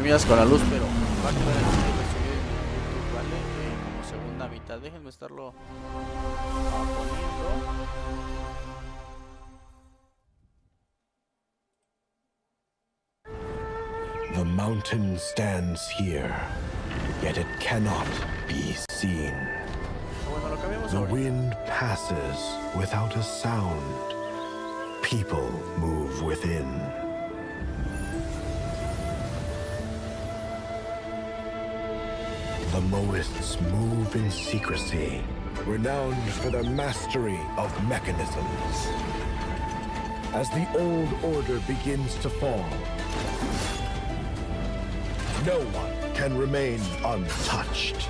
problemitas con la luz, pero va a quedar en el episodio de YouTube, ¿vale? Como segunda mitad. Déjenme estarlo poniendo. The mountain stands here, yet it cannot be seen. Bueno, lo cambiamos The ahorita. wind passes without a sound. People move within. The Moists move in secrecy, renowned for their mastery of mechanisms. As the old order begins to fall, no one can remain untouched.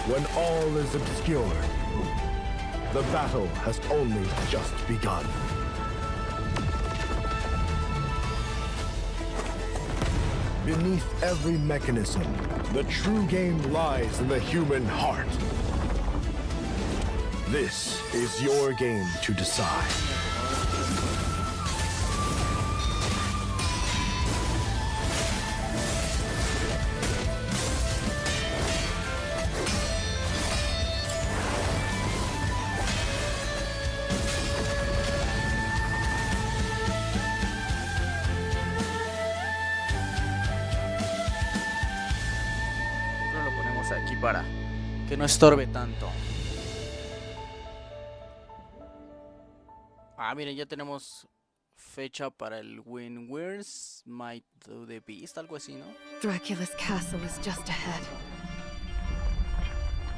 When all is obscured, the battle has only just begun. Beneath every mechanism, the true game lies in the human heart. This is your game to decide. Aquí para que no estorbe tanto. Miren, ya tenemos fecha para el Where's Might of the Beast, algo así, ¿no? Dracula's castle is just ahead.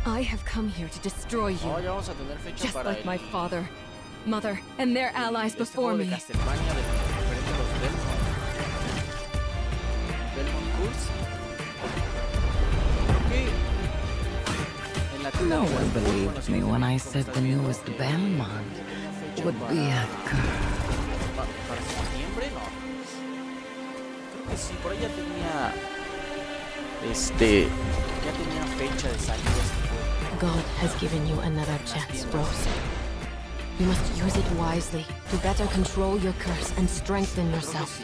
I have come here to destroy you. Ya vamos a tener fecha just para like my father, mother, and their allies before me. Castlevania referente a los Belmont Curse. No one believed me when I said the newest Belmont would be a girl. ¿Para septiembre? No. Creo que sí, por ahí ya tenía fecha de salida este juego. God has given you another chance, Rose. You must use it wisely to better control your curse and strengthen yourself.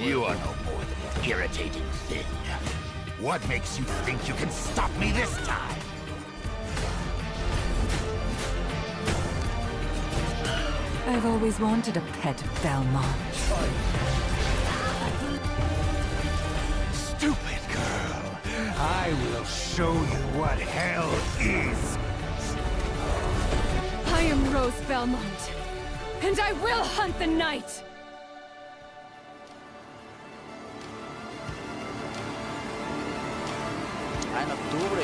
You are no more than an irritating thing. What makes you think you can stop me this time? I've always wanted a pet Belmont. Stupid girl. I will show you what hell is. I am Rose Belmont, and I will hunt the night! En octubre.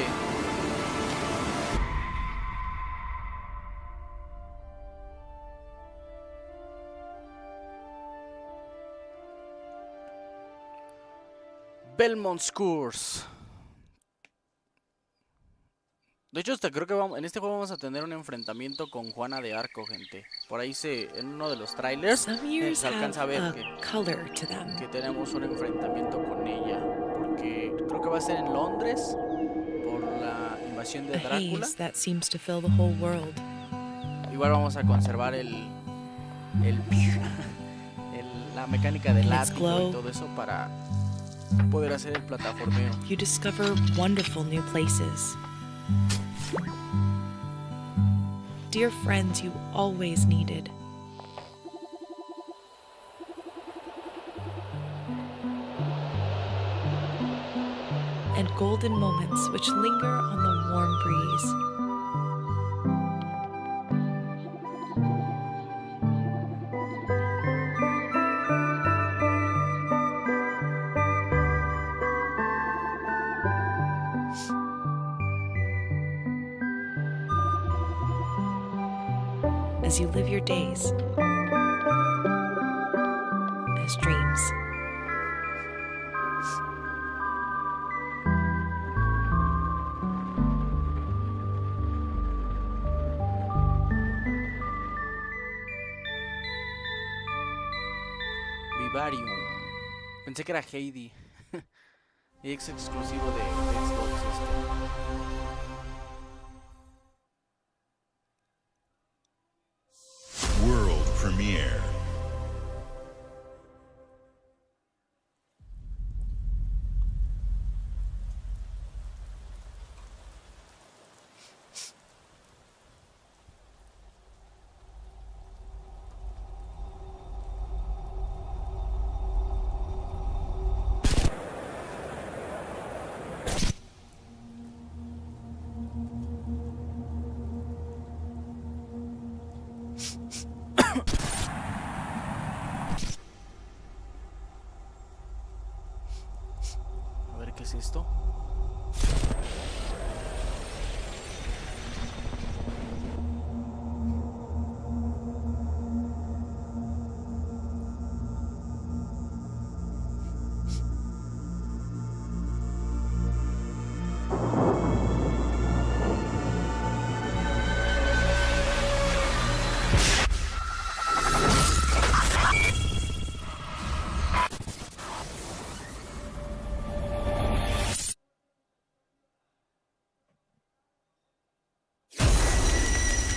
Belmont's Curse. De hecho, hasta creo que en este juego vamos a tener un enfrentamiento con Juana de Arco, gente. Por ahí en uno de los trailers se alcanza a ver que tenemos un enfrentamiento con ella. Porque creo que va a ser en Londres por la invasión de Drácula. Igual vamos a conservar la mecánica del látigo y todo eso para poder hacer el plataformeo. You discover wonderful new places. Dear friends you always needed. And golden moments which linger on the warm breeze. As you live your days as dreams. Vivarium. Pensé que era Heidi. Y es exclusivo de Xbox World premiere. A ver qué es esto.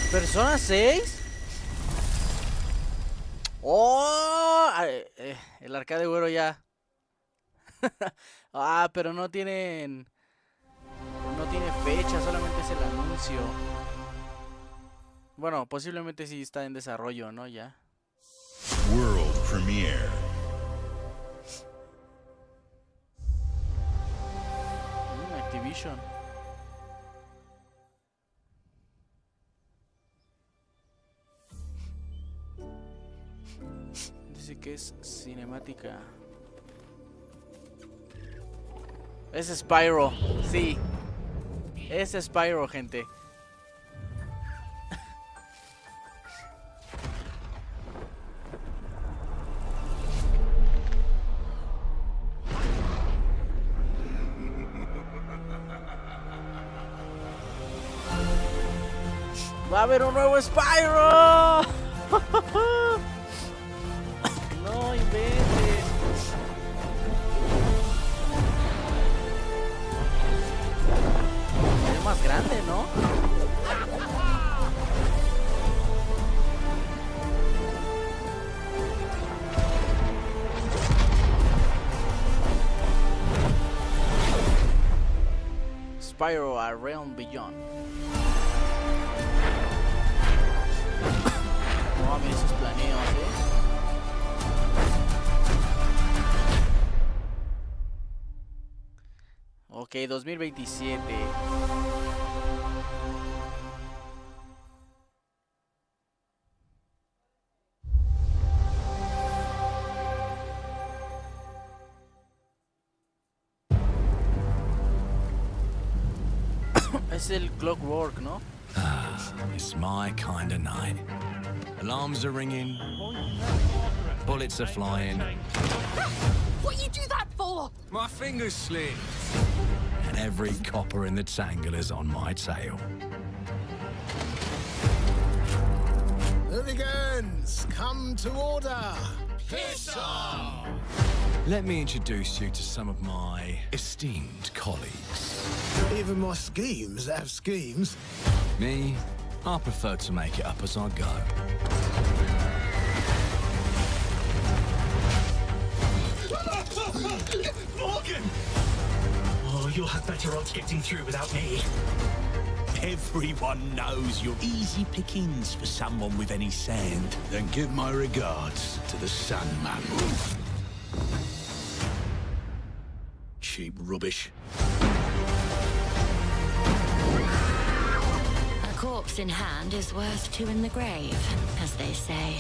Persona 6. Oh, el arcade güero ya. Ah, pero no tiene fecha, solamente es el anuncio. Bueno, posiblemente sí está en desarrollo, ¿no? Ya. World premiere. Activision. Dice que es cinemática. Es Spyro, sí. Es Spyro, gente. Va a haber un nuevo Spyro. No inventes. Es más grande, ¿no? Spyro a Realm Beyond. No, mira esos planeos, Ok, 2027. Es el Clockwork, ¿no? It's my kind of night. Alarms are ringing. Bullets are flying. What you do that for? My fingers slip. And every copper in the tangle is on my tail. Hooligans, come to order. Piss off! Let me introduce you to some of my esteemed colleagues. Even my schemes have schemes. Me, I prefer to make it up as I go. Morgan! Oh, you'll have better odds getting through without me. Everyone knows you're easy pickings for someone with any sand. Then give my regards to the Sandman. Cheap rubbish. A corpse in hand is worth two in the grave, as they say.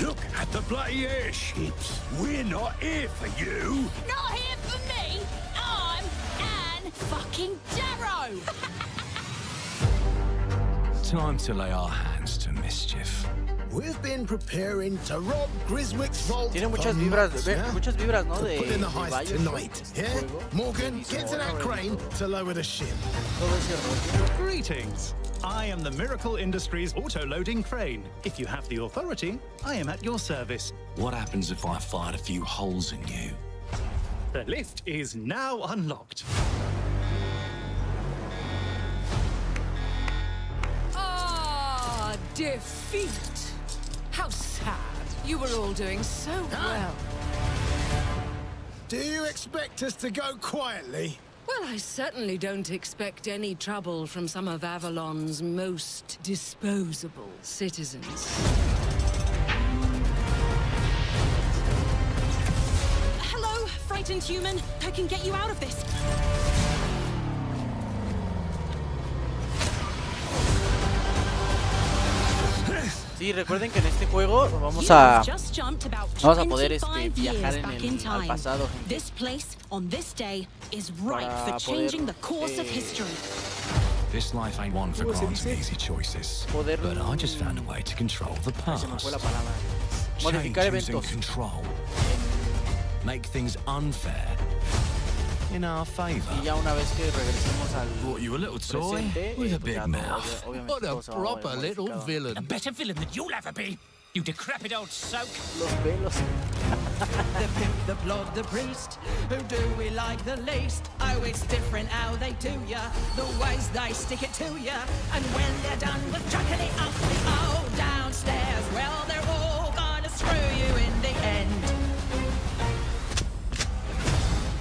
Look at the bloody airships. We're not here for you. Not here for me! I'm Anne fucking Darrow! Time to lay our hands to mischief. We've been preparing to rob Griswick's vault. Tiene muchas for vibras, months now. muchas vibras, ¿no? Put in the de heist Bioshock, tonight, este yeah? juego. Morgan, get to that Buenísimo, crane to lower the ship. Todo ese rollo. Greetings. I am the Miracle Industries auto-loading crane. If you have the authority, I am at your service. What happens if I fired a few holes in you? The lift is now unlocked. Ah, defeat. How sad. You were all doing so well. Do you expect us to go quietly? Well, I certainly don't expect any trouble from some of Avalon's most disposable citizens. Hello, frightened human. I can get you out of this. Sí, recuerden que en este juego vamos a poder viajar en al pasado, gente. This place on this day is ripe for changing the course of history. This life ain't one for granting easy choices. But I just found a way to control the past. Se me fue la palabra. Modificar Changes and eventos. control. Make things unfair in our favor. Y ya una vez que regresemos al Brought you a little toy presente, with a pues big ya mouth. obviamente What todo a se va a ver proper little modificado. villain. A better villain than you'll ever be, you decrepit old soak. Los pelos. The pimp, the blood, the priest. Who do we like the least? Oh, it's different how they do ya. The ways they stick it to ya. And when they're done with chucking it up the old downstairs, well, they're all gonna screw you in the end.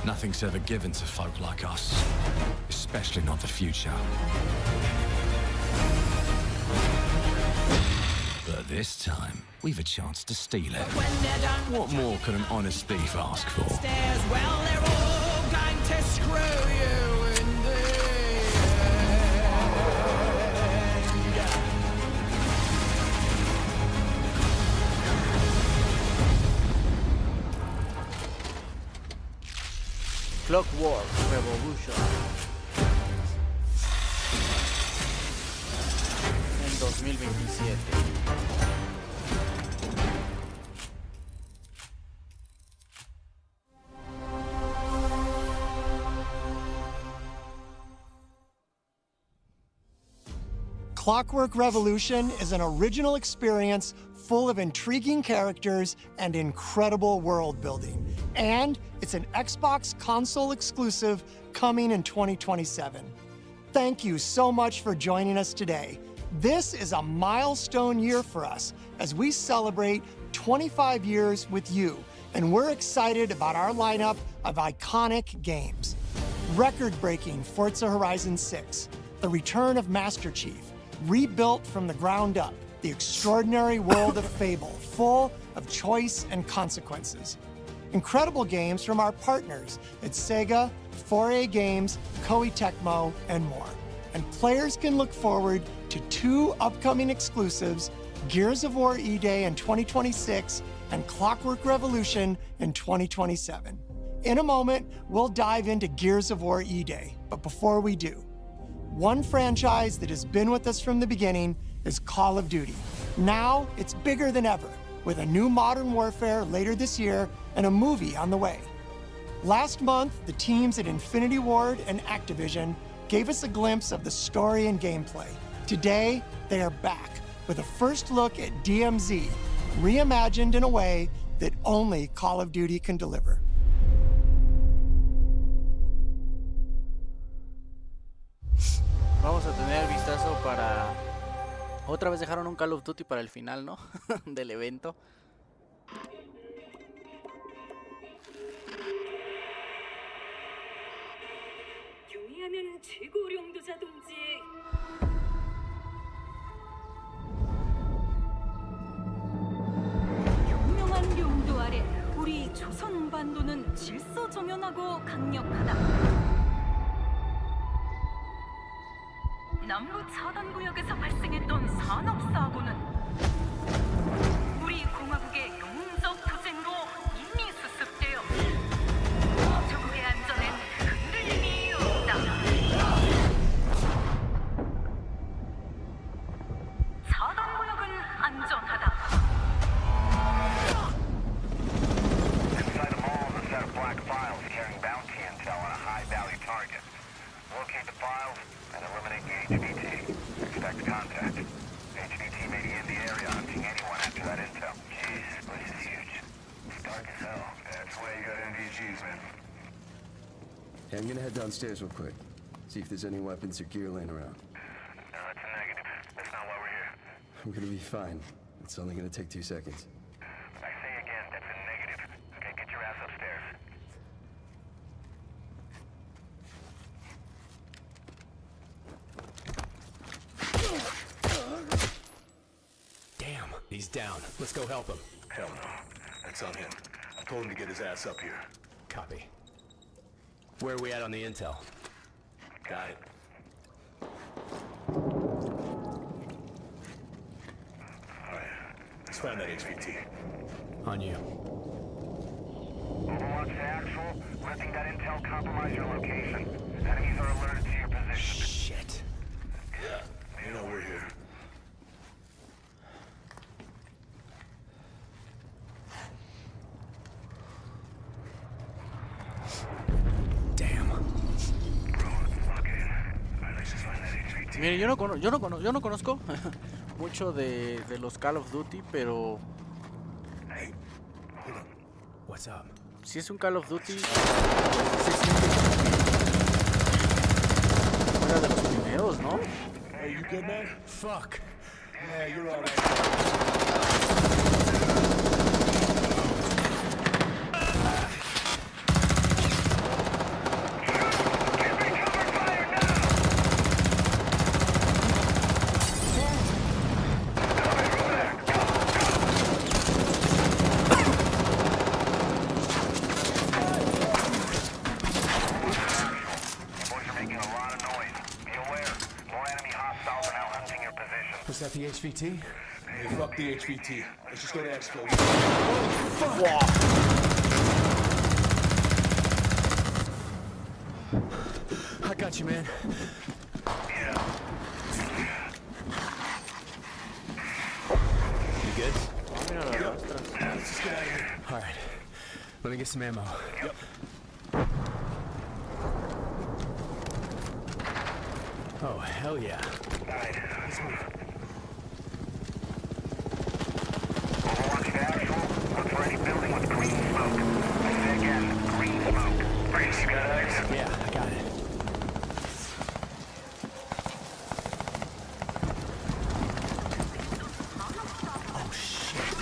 Nothing's ever given to folk like us, especially not the future. But this time, we've a chance to steal it. When they're done What more could an honest thief ask for? stairs, well, they're all going to screw you in the end. Clockwork Revolution. En 2027. Clockwork Revolution is an original experience full of intriguing characters and incredible world building. And it's an Xbox console exclusive coming in 2027. Thank you so much for joining us today. This is a milestone year for us as we celebrate 25 years with you, and we're excited about our lineup of iconic games. Record-breaking Forza Horizon 6, the return of Master Chief, rebuilt from the ground up, the extraordinary world of Fable, full of choice and consequences. Incredible games from our partners at Sega, 4A Games, Koei Tecmo, and more. And players can look forward to 2 upcoming exclusives, Gears of War E-Day in 2026 and Clockwork Revolution in 2027. In a moment, we'll dive into Gears of War E-Day, but before we do, one franchise that has been with us from the beginning is Call of Duty. Now, it's bigger than ever, with a new Modern Warfare later this year and a movie on the way. Last month, the teams at Infinity Ward and Activision gave us a glimpse of the story and gameplay. Today, they are back with a first look at DMZ, reimagined in a way that only Call of Duty can deliver. Vamos a tener el vistazo para... Otra vez dejaron un Call of Duty para el final, ¿no? Del evento. 유의하면 최고령도자동지의 유명한 용도 아래 우리 조선 반도는 질서정연하고 강력하다. 남부 차단구역에서 발생했던 산업사고는 우리 공화국의 용적 투쟁으로 이미 수습되어 조국의 안전엔 흔들림이 없다. 차단구역은 안전하다. Inside the mall is a set of black files carrying bounty intel on a high-value target. Locate the files and eliminate the HVT. Expect contact. HVT may be in the I'm gonna head downstairs real quick. See if there's any weapons or gear laying around. No, that's a negative. That's not why we're here. I'm gonna be fine. It's only gonna take 2 seconds. I say again, that's a negative. Okay, get your ass upstairs. Damn, he's down. Let's go help him. Hell no. That's on him. I told him to get his ass up here. Copy. Where are we at on the intel? Got it. Alright. Let's find that HVT. On you. Overwatch to actual. Letting that intel compromise your location. Enemies are alerted to your position. Shit. Yeah. You know we're here. Mire, yo no conozco mucho de los Call of Duty, pero What's up? si es un Call of Duty, fuera de los primeros, ¿no? Hey, you good, man? Fuck. Yeah, you're all right. Was that the HVT? Hey, fuck the HVT. Let's just go to Expo. I got you, man. You good? Let's just get out of here. All right. Let me get some ammo. Yep. Oh, hell yeah. Alright, let's move. Overwatch to actual. Look for any building with green smoke. I say again, green smoke. Brace, you got eyes? Yeah, I got it. Oh, shit.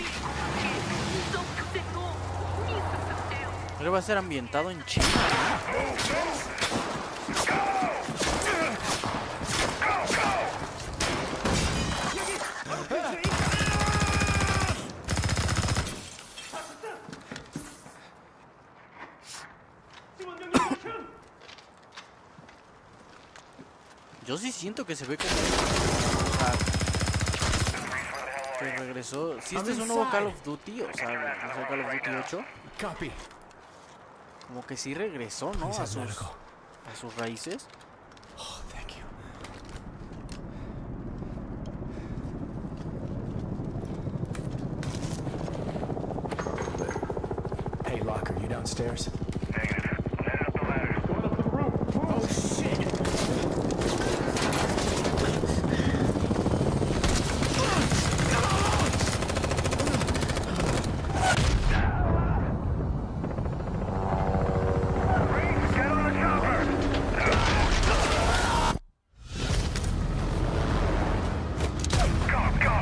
Pero va a ser ambientado en China. Yo sí siento que se ve como... O sea, que regresó... Si este es un nuevo Call of Duty, o sea, Call of Duty 8, Copy. como que sí regresó, ¿no? A sus raíces. Oh, thank you. Hey, Locker, you downstairs? Negative. Headed up the ladder. Going up to the roof. Oh, shit! Get on the chopper! Go, go!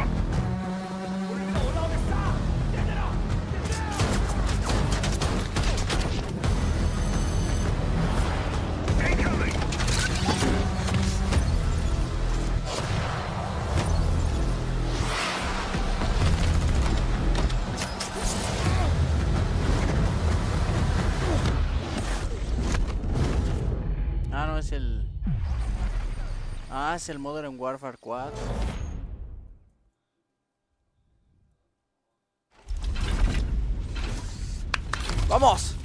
Incoming! Ah, no, es el... Ah, es el Modern Warfare 4. ¡Vamos!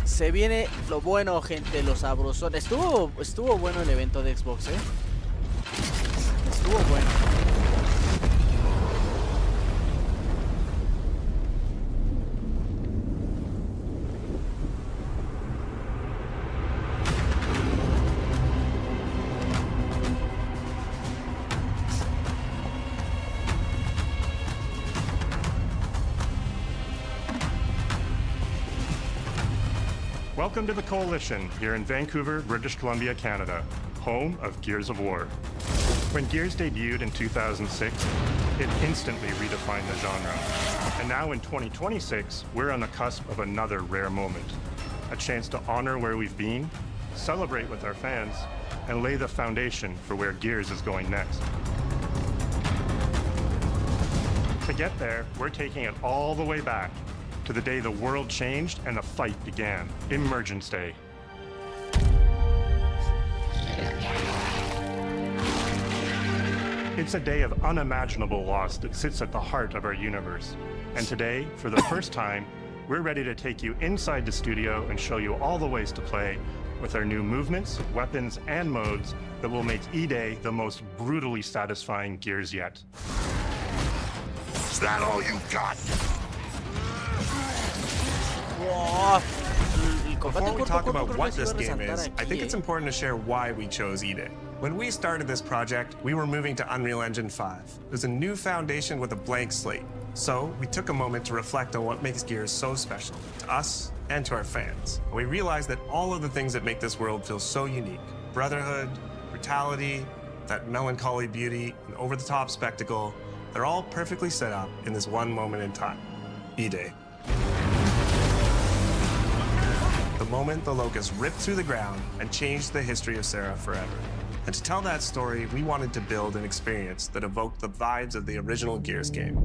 Se viene lo bueno, gente, los sabrosones. Estuvo bueno el evento de Xbox, ¿eh? Estuvo bueno. Welcome to the Coalition here in Vancouver, British Columbia, Canada, home of Gears of War. When Gears debuted in 2006, it instantly redefined the genre. And now in 2026, we're on the cusp of another rare moment. A chance to honor where we've been, celebrate with our fans, and lay the foundation for where Gears is going next. To get there, we're taking it all the way back to the day the world changed and the fight began, Emergence Day. It's a day of unimaginable loss that sits at the heart of our universe. And today, for the first time, we're ready to take you inside the studio and show you all the ways to play with our new movements, weapons, and modes that will make E-Day the most brutally satisfying Gears yet. Is that all you got? Before we talk about what this game is, I think it's important to share why we chose E-Day. When we started this project, we were moving to Unreal Engine 5. It was a new foundation with a blank slate. So we took a moment to reflect on what makes Gears so special to us and to our fans. And we realized that all of the things that make this world feel so unique, brotherhood, brutality, that melancholy beauty, and over-the-top spectacle, they're all perfectly set up in this one moment in time, E-Day. The moment the Locust ripped through the ground and changed the history of Serra forever. And to tell that story, we wanted to build an experience that evoked the vibes of the original Gears game.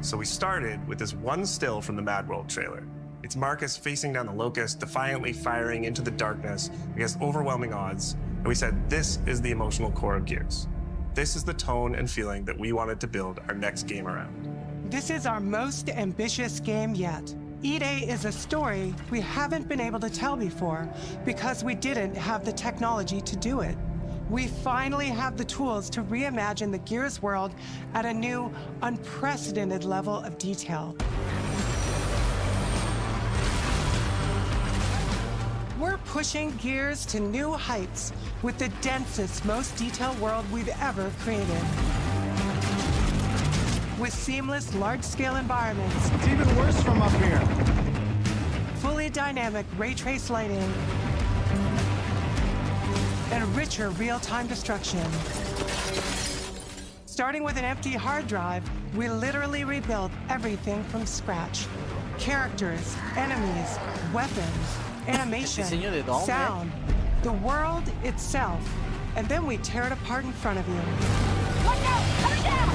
So we started with this one still from the Mad World trailer. It's Marcus facing down the Locust, defiantly firing into the darkness against overwhelming odds. And we said, this is the emotional core of Gears. This is the tone and feeling that we wanted to build our next game around. This is our most ambitious game yet. E-Day is a story we haven't been able to tell before because we didn't have the technology to do it. We finally have the tools to reimagine the Gears world at a new, unprecedented level of detail. We're pushing Gears to new heights with the densest, most detailed world we've ever created. With seamless, large-scale environments. It's even worse from up here. Fully dynamic ray trace lighting. And richer real-time destruction. Starting with an empty hard drive, we literally rebuilt everything from scratch. Characters, enemies, weapons, animation, sound, the world itself. And then we tear it apart in front of you. Look out! Coming down!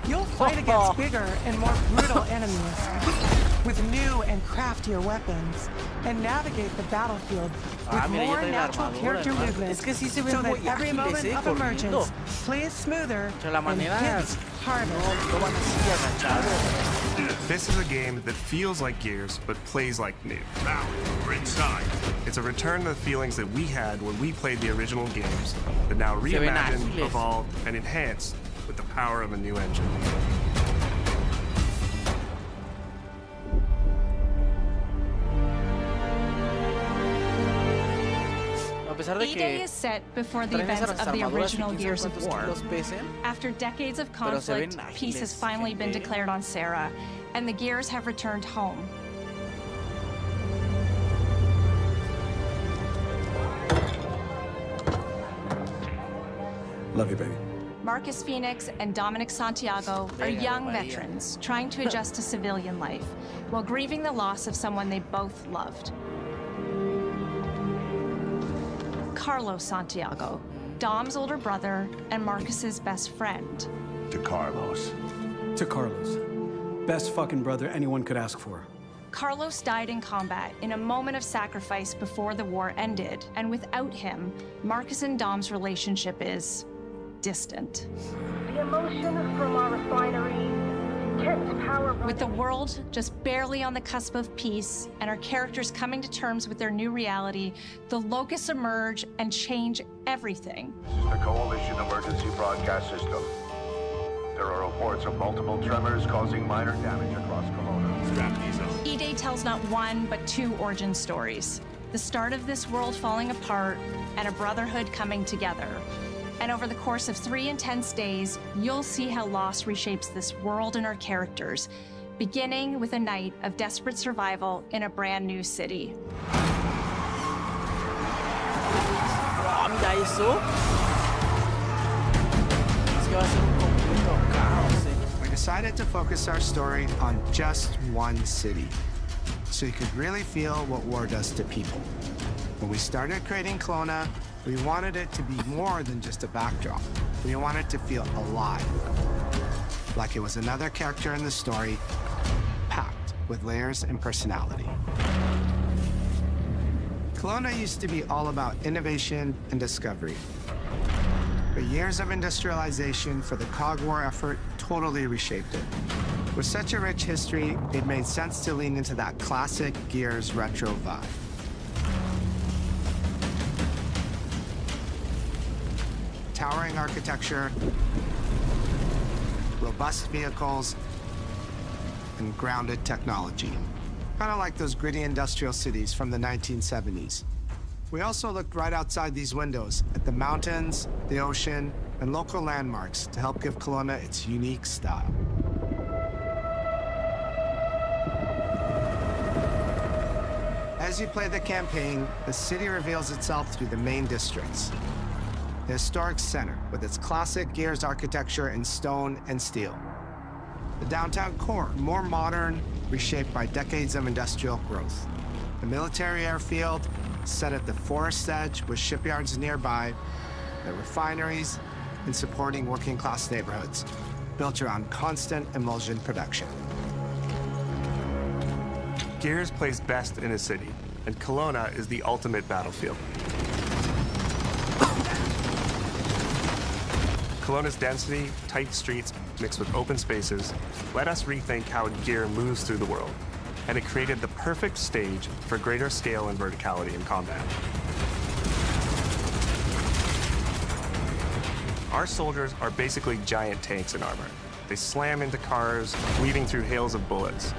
You'll fight against bigger and more brutal enemies with new and craftier weapons and navigate the battlefield with more natural character movements so that every moment of emergence plays smoother and hits harder. This is a game that feels like Gears, but plays like new. Now, we're inside. It's a return to the feelings that we had when we played the original games, but now reimagined, evolved, and enhanced with the power of a new engine. E-Day is set before the events of the original Gears of War. After decades of conflict, peace has finally been declared on Serra, and the Gears have returned home. Love you, baby. Marcus Phoenix and Dominic Santiago are young veterans trying to adjust to civilian life while grieving the loss of someone they both loved. Carlos Santiago, Dom's older brother and Marcus's best friend. To Carlos. To Carlos. Best fucking brother anyone could ask for. Carlos died in combat in a moment of sacrifice before the war ended, and without him, Marcus and Dom's relationship is distant. The emotion from our refinery kept power. With the world just barely on the cusp of peace and our characters coming to terms with their new reality, the Locusts emerge and change everything. The Coalition Emergency Broadcast System. There are reports of multiple tremors causing minor damage across Kelowna. Strap these on. E-Day tells not one, but two origin stories. The start of this world falling apart and a brotherhood coming together. And over the course of 3 intense days, you'll see how loss reshapes this world and our characters, beginning with a night of desperate survival in a brand new city. Mira eso. Es que va a ser un completo caos. We decided to focus our story on just one city, so you could really feel what war does to people. When we started creating Kelowna, we wanted it to be more than just a backdrop. We wanted to feel alive, like it was another character in the story, packed with layers and personality. Kelowna used to be all about innovation and discovery. But years of industrialization for the Cog War effort totally reshaped it. With such a rich history, it made sense to lean into that classic Gears retro vibe. Towering architecture, robust vehicles, and grounded technology. Kind of like those gritty industrial cities from the 1970s. We also looked right outside these windows at the mountains, the ocean, and local landmarks to help give Kelowna its unique style. As you play the campaign, the city reveals itself through the main districts. The historic center, with its classic Gears architecture in stone and steel. The downtown core, more modern, reshaped by decades of industrial growth. The military airfield, set at the forest edge with shipyards nearby, the refineries, and supporting working-class neighborhoods, built around constant emulsion production. Gears plays best in a city, and Kelowna is the ultimate battlefield. Kelowna's density, tight streets, mixed with open spaces, let us rethink how Gear moves through the world, and it created the perfect stage for greater scale and verticality in combat. Our soldiers are basically giant tanks in armor. They slam into cars, weaving through hails of bullets.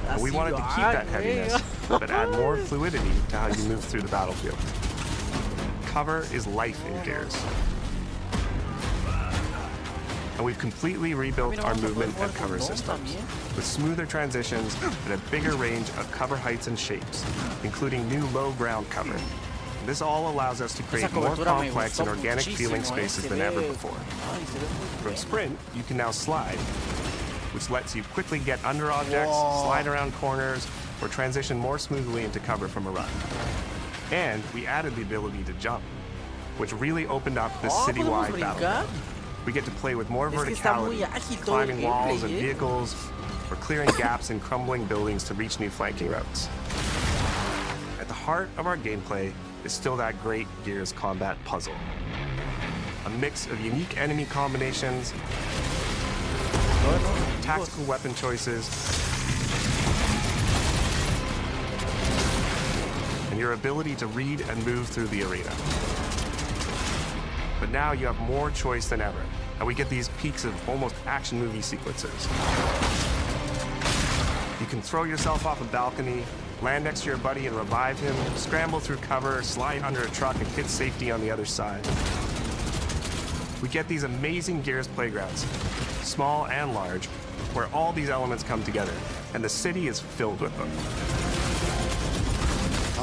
And we wanted to keep that heaviness, but add more fluidity to how you move through the battlefield. Cover is life in Gears. And we've completely rebuilt our movement and cover systems, with smoother transitions and a bigger range of cover heights and shapes, including new low ground cover. This all allows us to create more complex and organic feeling spaces than ever before. From Sprint, you can now slide, which lets you quickly get under objects, slide around corners, or transition more smoothly into cover from a run. And we added the ability to jump, which really opened up this citywide battle. We get to play with more verticality, climbing walls and vehicles, or clearing gaps in crumbling buildings to reach new flanking routes. At the heart of our gameplay is still that great Gears combat puzzle. A mix of unique enemy combinations, tactical weapon choices, and your ability to read and move through the arena. But now you have more choice than ever, and we get these peaks of almost action movie sequences. You can throw yourself off a balcony, land next to your buddy and revive him, scramble through cover, slide under a truck, and hit safety on the other side. We get these amazing Gears playgrounds, small and large, where all these elements come together, and the city is filled with them.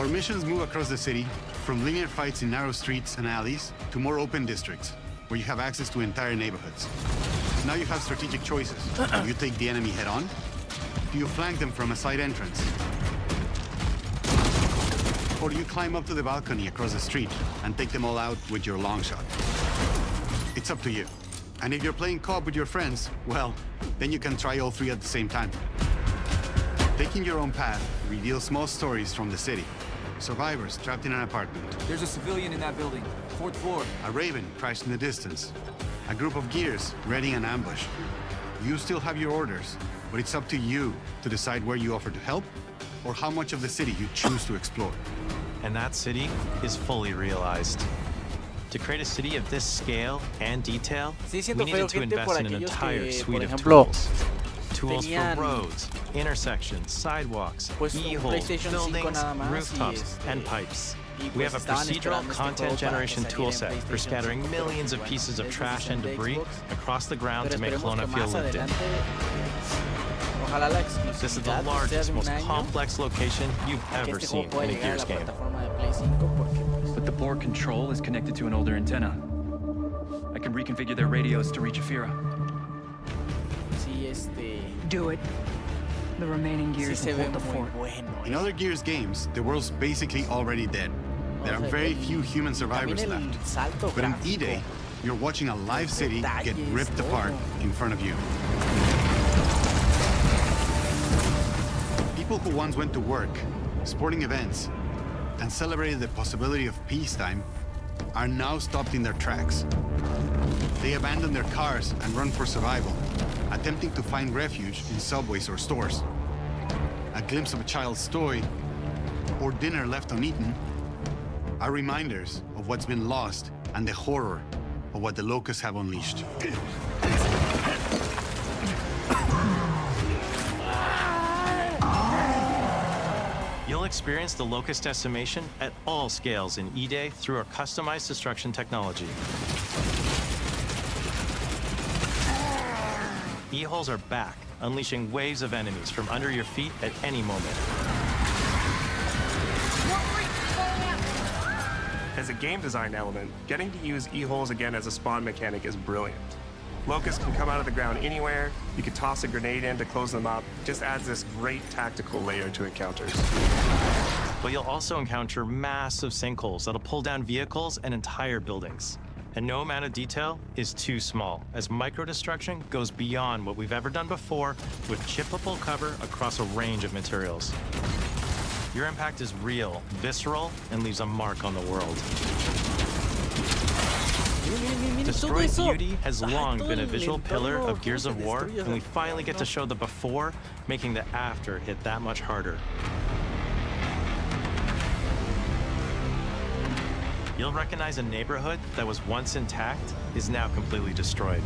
Our missions move across the city, from linear fights in narrow streets and alleys to more open districts, where you have access to entire neighborhoods. Now you have strategic choices. Do you take the enemy head-on? Do you flank them from a side entrance? Or do you climb up to the balcony across the street and take them all out with your long shot? It's up to you. And if you're playing co-op with your friends, well, then you can try all three at the same time. Taking your own path reveals small stories from the city. Survivors trapped in an apartment. There's a civilian in that building, 4th floor. A Raven crashed in the distance. A group of Gears ready an ambush. You still have your orders, but it's up to you to decide where you offer to help or how much of the city you choose to explore. And that city is fully realized. To create a city of this scale and detail, we needed to invest in an entire suite of tools. tools for roads, intersections, sidewalks, e-holes, buildings, rooftops, and pipes. We have a procedural content generation toolset for scattering millions of pieces of trash and debris across the ground to make Kelowna feel lived in. This is the largest, most complex location you've ever seen in a Gears game. But the board control is connected to an older antenna. I can reconfigure their radios to reach Afira. Do it. The remaining Gears will hold the fort. In other Gears games, the world's basically already dead. There are very few human survivors left. But in E-Day, you're watching a live city get ripped apart in front of you. People who once went to work, sporting events, and celebrated the possibility of peacetime are now stopped in their tracks. They abandon their cars and run for survival, attempting to find refuge in subways or stores. A glimpse of a child's toy or dinner left uneaten are reminders of what's been lost and the horror of what the locusts have unleashed. You'll experience the locust decimation at all scales in E-Day through our customized destruction technology. E-holes are back, unleashing waves of enemies from under your feet at any moment. As a game design element, getting to use E-holes again as a spawn mechanic is brilliant. Locusts can come out of the ground anywhere, you could toss a grenade in to close them up, just adds this great tactical layer to encounters. But you'll also encounter massive sinkholes that'll pull down vehicles and entire buildings. And no amount of detail is too small, as micro-destruction goes beyond what we've ever done before with chippable cover across a range of materials. Your impact is real, visceral, and leaves a mark on the world. Destroyed Beauty has long been a visual pillar of Gears of War, and we finally get to show the before, making the after hit that much harder. You'll recognize a neighborhood that was once intact is now completely destroyed.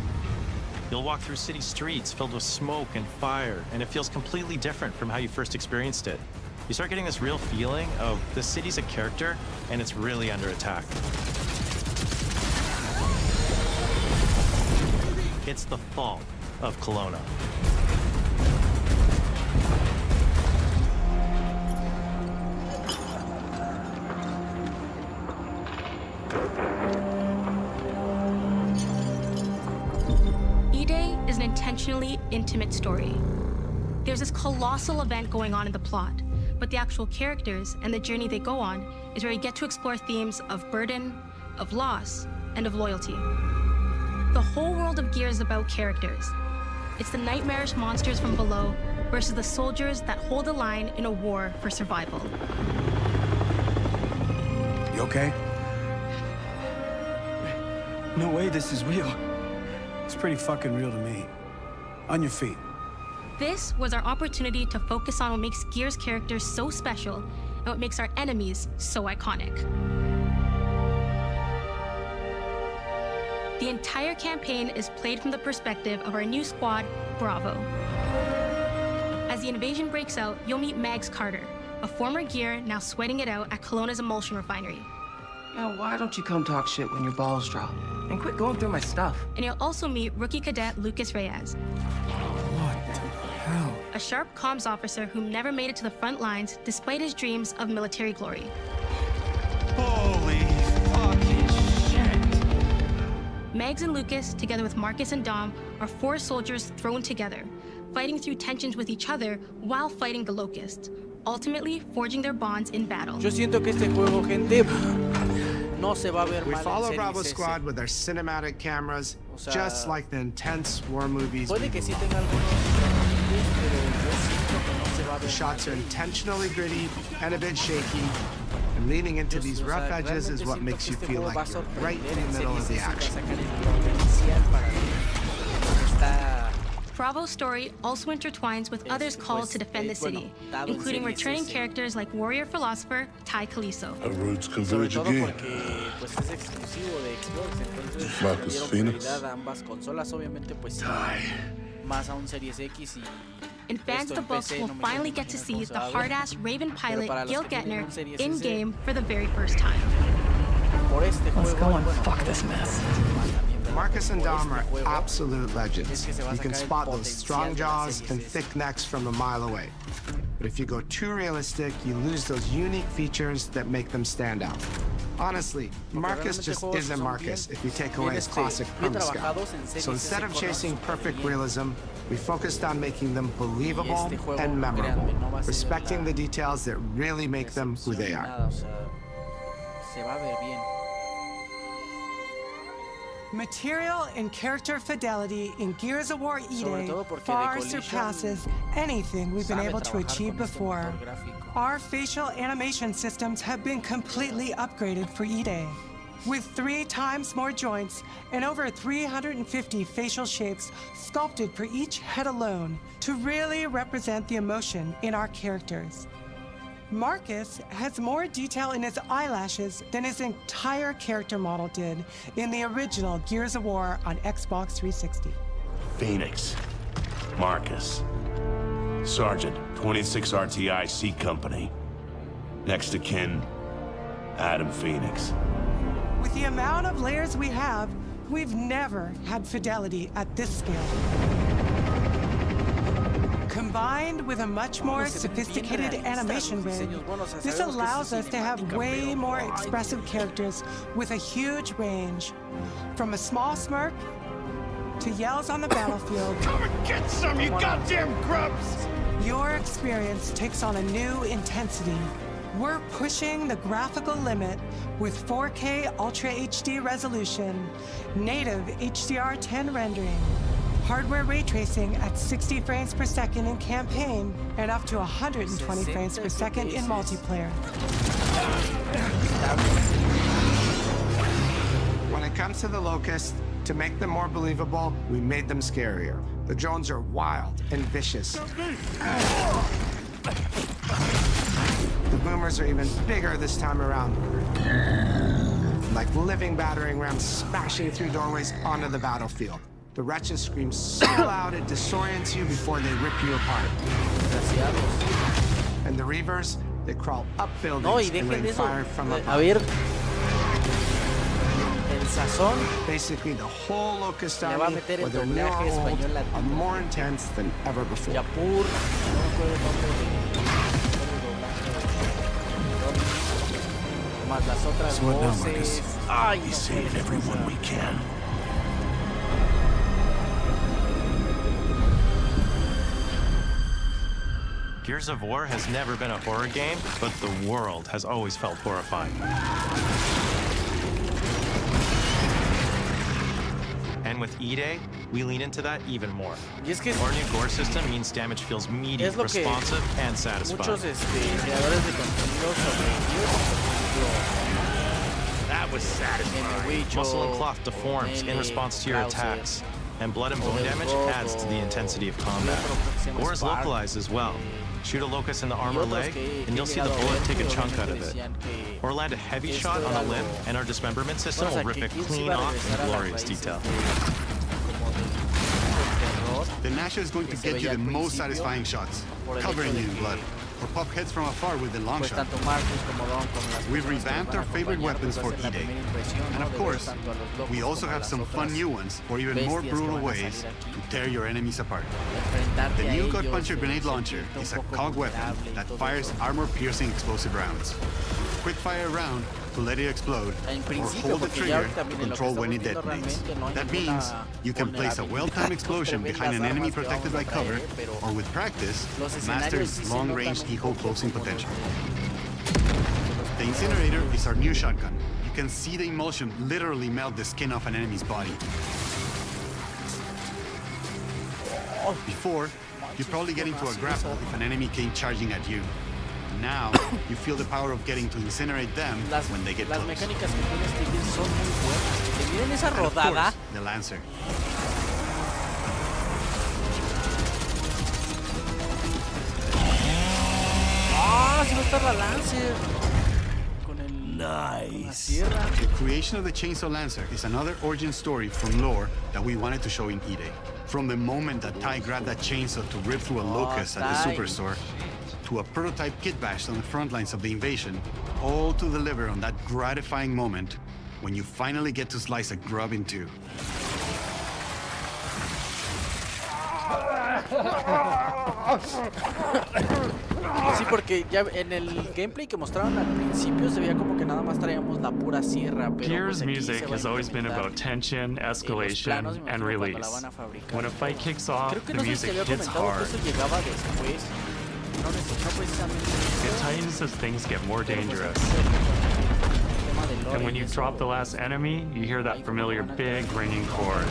You'll walk through city streets filled with smoke and fire, and it feels completely different from how you first experienced it. You start getting this real feeling of the city's a character, and it's really under attack. It's the fall of Kelowna. E-Day is an intentionally intimate story. There's this colossal event going on in the plot, but the actual characters and the journey they go on is where you get to explore themes of burden, of loss, and of loyalty. The whole world of Gears is about characters. It's the nightmarish monsters from below versus the soldiers that hold the line in a war for survival. You okay? No way this is real. It's pretty fucking real to me. On your feet. This was our opportunity to focus on what makes Gears characters so special and what makes our enemies so iconic. The entire campaign is played from the perspective of our new squad, Bravo. As the invasion breaks out, you'll meet Mags Carter, a former Gear now sweating it out at Kelowna's Emocion refinery. Now, why don't you come talk shit when your balls drop? And quit going through my stuff. And you'll also meet rookie cadet Lucas Reyes. What the hell? A sharp comms officer who never made it to the front lines despite his dreams of military glory. Holy fucking shit. Mags and Lucas, together with Marcus and Dom, are 4 soldiers thrown together, fighting through tensions with each other while fighting the Locust, ultimately forging their bonds in battle. Yo siento que este juego, gente, no se va a ver We mal follow en Bravo series Squad with our cinematic cameras, sea, just like the intense war movies. Puede que sí tenga algunos, pero yo siento que no se va a ver The shots are mal. intentionally gritty and a bit shaky, and leaning into these rough edges is what makes you feel like you're right in the middle of the action. Bravo's story also intertwines with others called to defend the city, including returning characters like warrior philosopher Ty Caliso. Our roads converge again. Marcus Phoenix. Ambas consolas, obviamente, pues sí. más aún Series X y And fans of the books will finally get to see the hard-ass Raven pilot Gil Gettner in-game for the very first time. Let's go and fuck this mess. Marcus and Dom are absolute legends. You can spot those strong jaws and thick necks from a mile away. But if you go too realistic, you lose those unique features that make them stand out. Honestly, Marcus just isn't Marcus if you take away his classic perm scout. So instead of chasing perfect realism, we focused on making them believable and memorable, respecting the details that really make them who they are. Material and character fidelity in Gears of War Ide far surpasses anything we've been able to achieve before. Our facial animation systems have been completely upgraded for Ide, with 3 times more joints and over 350 facial shapes sculpted for each head alone to really represent the emotion in our characters. Marcus has more detail in his eyelashes than his entire character model did in the original Gears of War on Xbox 360. Phoenix. Marcus. Sergeant, 26 RTI C Company. Next to kin, Adam Phoenix. With the amount of layers we have, we've never had fidelity at this scale. Combined with a much more sophisticated animation rig, this allows us to have way more expressive characters with a huge range. From a small smirk to yells on the battlefield. Come and get some, you goddamn grubs! Your experience takes on a new intensity. We're pushing the graphical limit with 4K Ultra HD resolution, native HDR10 rendering, hardware ray tracing at 60 frames per second in campaign, and up to 120 frames per second in multiplayer. When it comes to the Locust, to make them more believable, we made them scarier. The drones are wild and vicious. The boomers are even bigger this time around. Like living battering rams smashing through doorways onto the battlefield. The wretches scream so loud it disorients you before they rip you apart. And the Reavers, they crawl up buildings and rain fire from above. Basically, the whole Locust Army, whether new or old, are more intense than ever before. So what now, Marcus? We saved everyone we can. Gears of War has never been a horror game, but the world has always felt horrifying. And with Ide, we lean into that even more. Our new gore system means damage feels immediate, responsive, and satisfying. That was satisfying. Muscle and cloth deforms in response to your attacks, and blood and bone damage adds to the intensity of combat. Gore is localized as well. Shoot a Locust in the armor leg, and you'll see the bullet take a chunk out of it. Or land a heavy shot on a limb, and our dismemberment system will rip it clean off in glorious detail. The Nasher is going to get you the most satisfying shots, covering you in blood, or pop heads from afar with the long shot. We've revamped our favorite weapons for Ide. And of course, we also have some fun new ones for even more brutal ways to tear your enemies apart. The new Gut Puncher grenade launcher is a COG weapon that fires armor-piercing explosive rounds. Quick fire round to let it explode, or hold the trigger to control when it detonates. That means you can place a well-timed explosion behind an enemy protected by cover, or with practice, master its long-range deco closing potential. The Incinerator is our new shotgun. You can see the emulsion literally melt the skin off an enemy's body. Before, you'd probably get into a grapple if an enemy came charging at you. Now, you feel the power of getting to incinerate them when they get close. And of course, the Lancer. Ah, se va a estar la Lancer. Con el Nice. The creation of the Chainsaw Lancer is another origin story from lore that we wanted to show in E-Day. From the moment that Ty grabbed that chainsaw to rip through a locust at the superstore, to a prototype kit bash on the front lines of the invasion, all to deliver on that gratifying moment when you finally get to slice a grub in two. Sí, porque ya en el gameplay que mostraron al principio se veía como que nada más traíamos la pura sierra, pero Gears music has always been about tension, escalation, and release. When a fight kicks off, the music hits hard. It tightens as things get more dangerous. And when you drop the last enemy, you hear that familiar big ringing chord.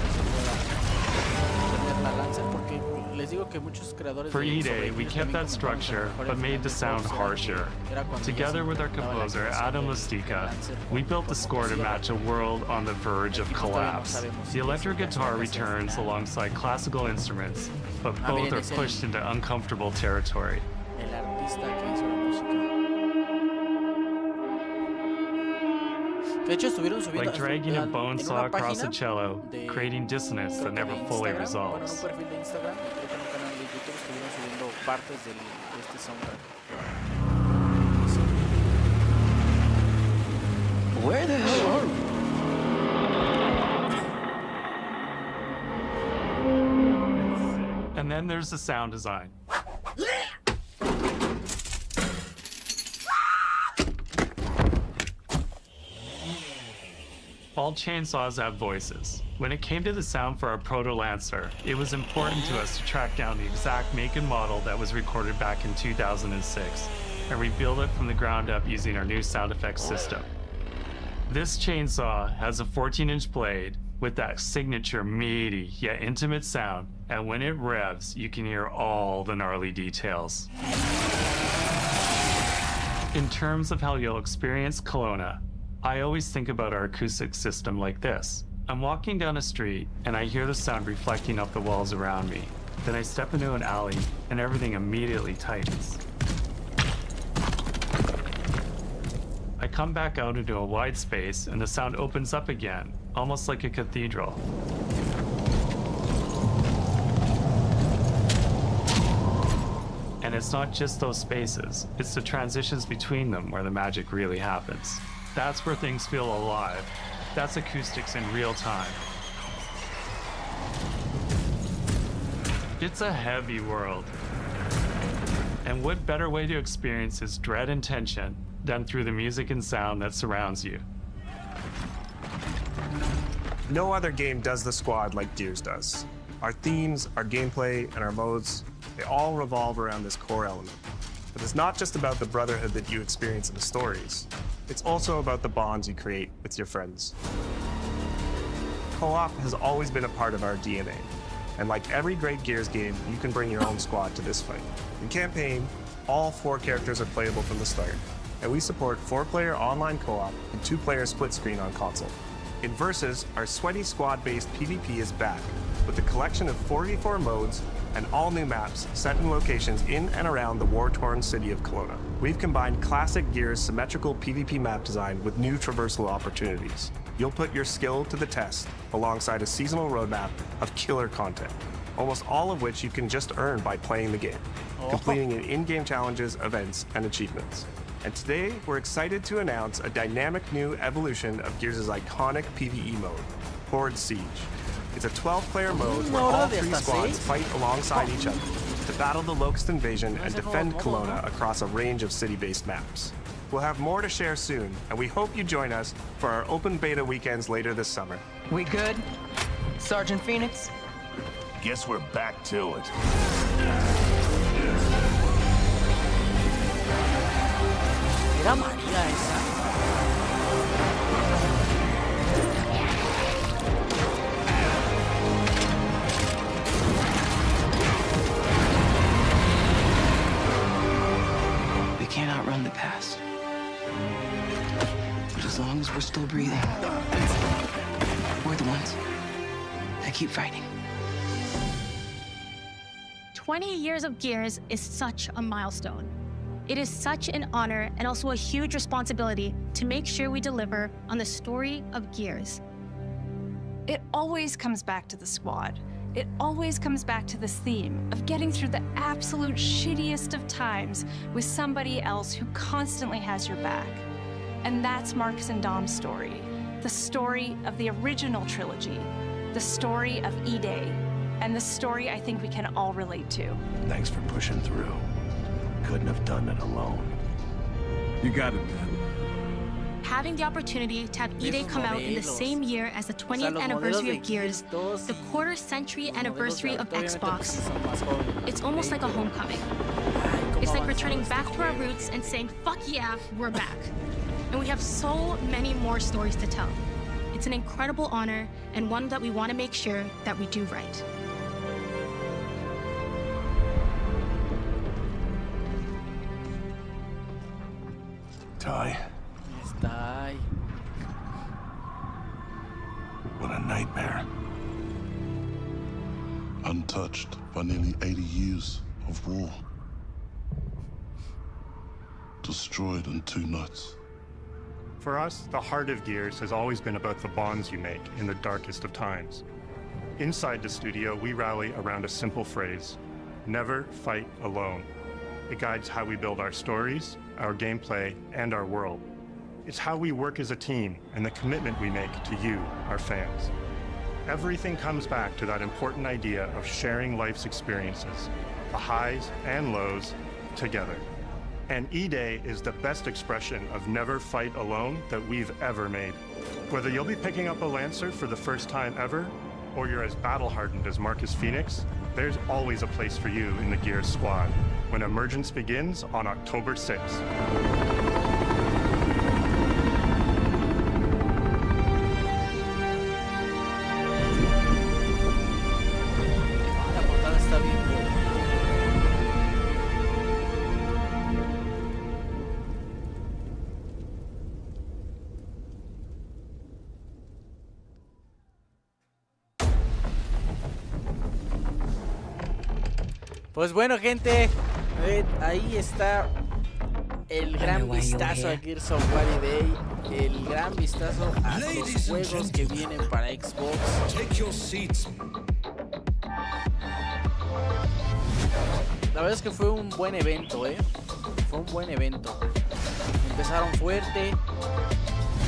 For E-Day, we kept that structure, but made the sound harsher. Together with our composer, Adam Lastica, we built the score to match a world on the verge of collapse. The electric guitar returns alongside classical instruments, but both are pushed into uncomfortable territory. Like dragging a bone saw across a cello, creating dissonance that never fully resolves. Where the hell are we? And then there's the sound design. All chainsaws have voices. When it came to the sound for our Proto Lancer, it was important to us to track down the exact make and model that was recorded back in 2006, and rebuild it from the ground up using our new sound effects system. This chainsaw has a 14-inch blade with that signature meaty yet intimate sound, and when it revs, you can hear all the gnarly details. In terms of how you'll experience Kelowna, I always think about our acoustic system like this. I'm walking down a street and I hear the sound reflecting off the walls around me. Then I step into an alley and everything immediately tightens. I come back out into a wide space and the sound opens up again, almost like a cathedral. And it's not just those spaces, it's the transitions between them where the magic really happens. That's where things feel alive. That's acoustics in real time. It's a heavy world. And what better way to experience its dread and tension than through the music and sound that surrounds you? No other game does the squad like Gears does. Our themes, our gameplay, and our modes, they all revolve around this core element. But it's not just about the brotherhood that you experience in the stories. It's also about the bonds you create with your friends. Co-op has always been a part of our DNA. And like every great Gears game, you can bring your own squad to this fight. In campaign, all 4 characters are playable from the start. And we support 4-player online co-op and 2-player split screen on console. In Versus, our sweaty squad-based PvP is back with a collection of 4v4 modes and all new maps set in locations in and around the war-torn city of Kelowna. We've combined classic Gears symmetrical PvP map design with new traversal opportunities. You'll put your skill to the test alongside a seasonal roadmap of killer content, almost all of which you can just earn by playing the game, completing in-game challenges, events, and achievements. And today, we're excited to announce a dynamic new evolution of Gears' iconic PvE mode, Horde Siege. It's a 12-player mode where all 3 squads fight alongside each other to battle the Locust invasion and defend Kelowna across a range of city-based maps. We'll have more to share soon, and we hope you join us for our open beta weekends later this summer. We good? Sergeant Phoenix? Guess we're back to it. Era María esa. We can't outrun the past. But as long as we're still breathing, we're the ones that keep fighting. 20 years of Gears is such a milestone. It is such an honor and also a huge responsibility to make sure we deliver on the story of Gears. It always comes back to the squad. It always comes back to this theme of getting through the absolute shittiest of times with somebody else who constantly has your back. And that's Marcus and Dom's story. The story of the original trilogy. The story of E-Day. And the story I think we can all relate to. Thanks for pushing through. Couldn't have done it alone. You got it, man. Having the opportunity to have E-Day come out in the same year as the 20th anniversary of Gears, the quarter-century anniversary of Xbox, it's almost like a homecoming. It's like returning back to our roots and saying, fuck yeah, we're back. And we have so many more stories to tell. It's an incredible honor and one that we want to make sure that we do right. Ty. What a nightmare. Untouched by nearly 80 years of war. Destroyed in 2 nights. For us, the heart of Gears has always been about the bonds you make in the darkest of times. Inside the studio, we rally around a simple phrase: never fight alone. It guides how we build our stories, our gameplay, and our world. It's how we work as a team and the commitment we make to you, our fans. Everything comes back to that important idea of sharing life's experiences, the highs and lows, together. And E-Day is the best expression of never fight alone that we've ever made. Whether you'll be picking up a Lancer for the first time ever, or you're as battle-hardened as Marcus Phoenix, there's always a place for you in the Gears squad when Emergence begins on October 6th. Pues bueno, gente, ahí está el gran vistazo a Gears of War E-Day, el gran vistazo a los juegos que vienen para Xbox. La verdad es que fue un buen evento, fue un buen evento. Empezaron fuerte,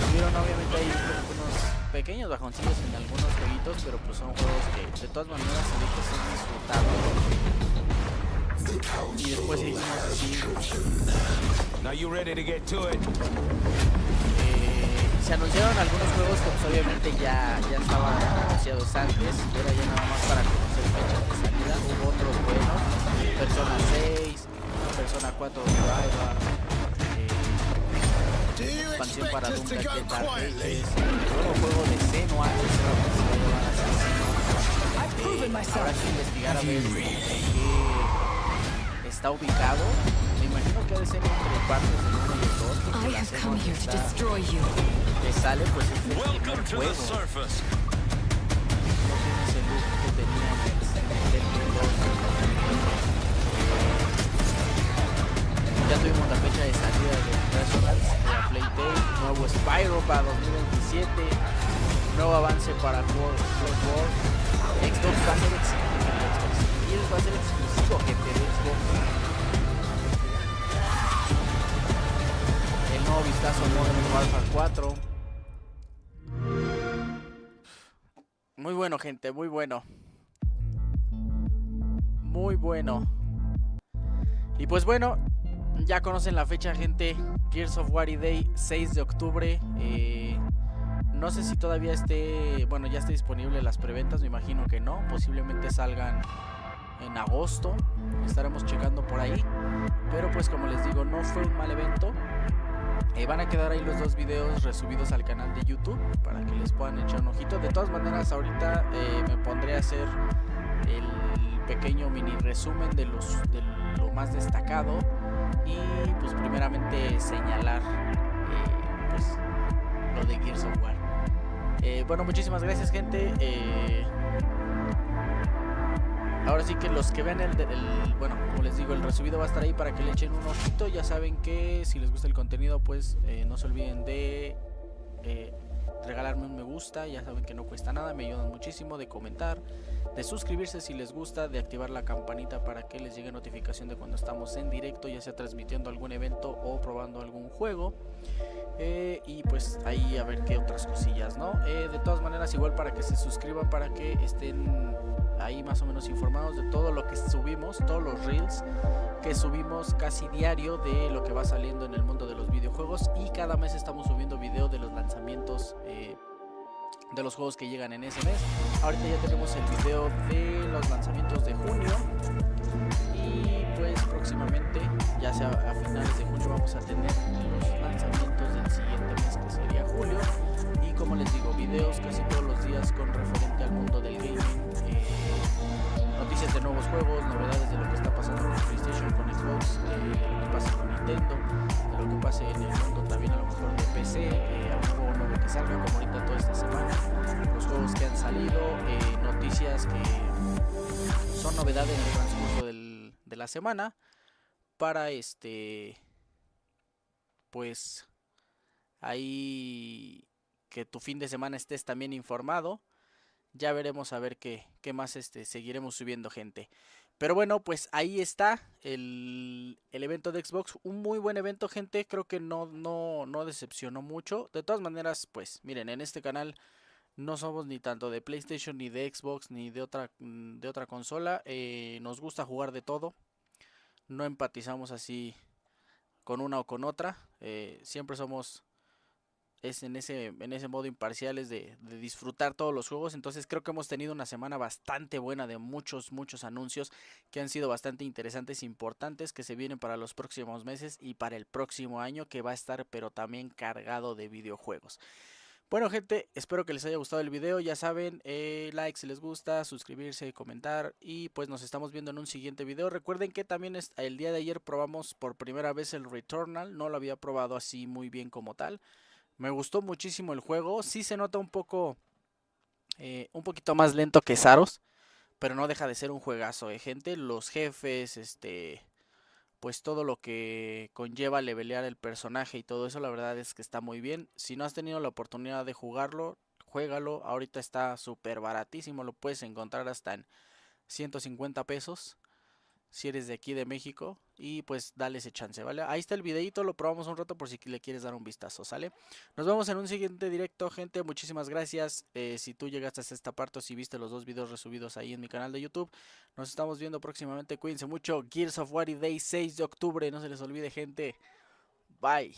tuvieron obviamente ahí unos pequeños bajoncillos en algunos jueguitos, pero pues son juegos que de todas maneras se ve que son disfrutables. Y después seguimos así. Se anunciaron algunos juegos que pues obviamente ya estaban anunciados antes, y era ya nada más para conocer fechas de salida. Hubo otros buenos, Persona 6, Persona 4 Revival, expansión para Doom Dark Ages, nuevo juego de Senua que se va a llevar a Assassino. Habrá que investigar a ver está ubicado. Me imagino que ha de ser entre partes del 1 y el 2, porque la Senua que sale pues es el primer juego. No tienes el look que tenía en el 2. Ya tuvimos la fecha de salida de Nationals, de la Playtale, nuevo Spyro para 2027, nuevo avance para World War. Xbox va a ser exclusivo, gente, de Xbox. El nuevo vistazo a Modern Warfare 4. Muy bueno, gente, muy bueno. Muy bueno. Y pues bueno, ya conocen la fecha, gente. Gears of War E-Day, 6 de octubre. No sé si todavía esté, bueno, ya esté disponible las preventas, me imagino que no. Posiblemente salgan en agosto, estaremos checando por ahí. Pero pues como les digo, no fue un mal evento. Van a quedar ahí los dos videos resubidos al canal de YouTube para que les puedan echar un ojito. De todas maneras, ahorita me pondré a hacer el pequeño mini resumen de lo más destacado. Y pues primeramente señalar pues lo de Gears of War. Bueno, muchísimas gracias, gente. ahora sí que los que vean bueno, como les digo, el resubido va a estar ahí para que le echen un ojito. Ya saben que si les gusta el contenido, pues no se olviden de regalarme un me gusta. Ya saben que no cuesta nada, me ayudan muchísimo. De comentar, de suscribirse si les gusta, de activar la campanita para que les llegue notificación de cuando estamos en directo, ya sea transmitiendo algún evento o probando algún juego. Y pues ahí a ver qué otras cosillas, ¿no? De todas maneras, igual para que se suscriban, para que estén ahí más o menos informados de todo lo que subimos, todos los reels que subimos casi diario de lo que va saliendo en el mundo de los videojuegos. Y cada mes estamos subiendo video de los lanzamientos de los juegos que llegan en ese mes. Ahorita ya tenemos el video de los lanzamientos de junio. Y pues próximamente, ya sea a finales de junio, vamos a tener los lanzamientos del siguiente mes, que sería julio. Y como les digo, videos casi todos los días con referente al mundo del gaming, noticias de nuevos juegos, novedades de lo que está pasando con PlayStation, con Xbox, de lo que pasa con Nintendo, de lo que pase en el mundo también a lo mejor de PC, algún juego nuevo que salga como ahorita toda esta semana, los juegos que han salido, noticias que son novedades en el transcurso de la semana, para pues ahí que tu fin de semana estés también informado. Ya veremos a ver qué más seguiremos subiendo, gente. Pero bueno, pues ahí está el evento de Xbox. Un muy buen evento, gente. Creo que no decepcionó mucho. De todas maneras, pues miren, en este canal no somos ni tanto de PlayStation, ni de Xbox, ni de otra consola. Nos gusta jugar de todo. No empatizamos así con una o con otra. Siempre somos en ese modo imparciales de disfrutar todos los juegos. Entonces creo que hemos tenido una semana bastante buena de muchos anuncios que han sido bastante interesantes e importantes, que se vienen para los próximos meses y para el próximo año, que va a estar pero también cargado de videojuegos. Bueno, gente, espero que les haya gustado el video. Ya saben, like si les gusta, suscribirse, comentar, y pues nos estamos viendo en un siguiente video. Recuerden que también el día de ayer probamos por primera vez el Returnal. No lo había probado así muy bien como tal. Me gustó muchísimo el juego. Sí se nota un poquito más lento que Saros, pero no deja de ser un juegazo, gente. Los jefes, pues todo lo que conlleva levelear el personaje y todo eso, la verdad es que está muy bien. Si no has tenido la oportunidad de jugarlo, juégalo. Ahorita está súper baratísimo, lo puedes encontrar hasta en 150 pesos si eres de aquí de México. Y pues dale ese chance, ¿vale? Ahí está el videito, lo probamos un rato por si le quieres dar un vistazo, ¿sale? Nos vemos en un siguiente directo, gente. Muchísimas gracias. Si tú llegaste hasta esta parte o si viste los dos videos resubidos ahí en mi canal de YouTube, nos estamos viendo próximamente. Cuídense mucho. Gears of War Day 6 de octubre, no se les olvide, gente. Bye.